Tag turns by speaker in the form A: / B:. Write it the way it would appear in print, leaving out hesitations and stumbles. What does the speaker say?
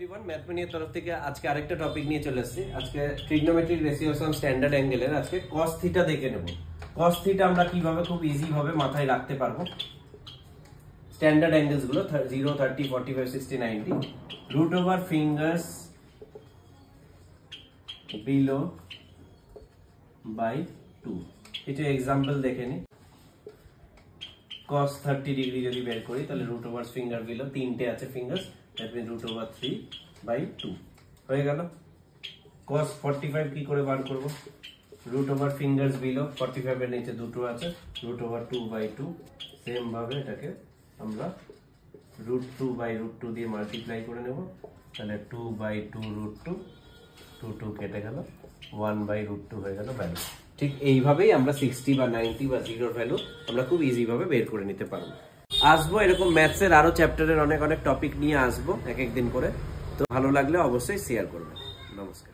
A: Everyone mathematics तरफ থেকে আজকে আরেকটা টপিক নিয়ে চলে এসেছি। আজকে ট্রিগনোমেট্রিক রেশিওস অন স্ট্যান্ডার্ড অ্যাঙ্গেলের আজকে cos থিটা দেখে নেব। cos থিটা আমরা কিভাবে খুব ইজি ভাবে মাথায় রাখতে পারবো। স্ট্যান্ডার্ড অ্যাঙ্গেলস গুলো 0 30 45 60 90 root over fingers below by 2। এটা एग्जांपल দেখে নি। cos 30 ডিগ্রি যদি বের করি তাহলে রুট ওভার ফিঙ্গার বিলো তিনটে আছে fingers that means root over 3/2 হয়ে গেল। cos 45 কি করে বার করব? root over fingers below 45 এর নিচে দুটো আছে root over 2/2 সেম ভাবে এটাকে আমরা √2/√2 দিয়ে মাল্টিপ্লাই করে নেব তাহলে 2/2√2 2 কেটে গেল 1/√2 হয়ে গেল ভ্যালু। ঠিক এইভাবেই আমরা 60 বা 90 বা 0 এর ভ্যালু আমরা খুব ইজি ভাবে বের করে নিতে পারবো। আসবো এরকম ম্যাথস এর আরো চ্যাপ্টারের অনেক টপিক নিয়ে আসবো এক এক দিন করে। তো ভালো লাগলে অবশ্যই শেয়ার করবেন। নমস্কার।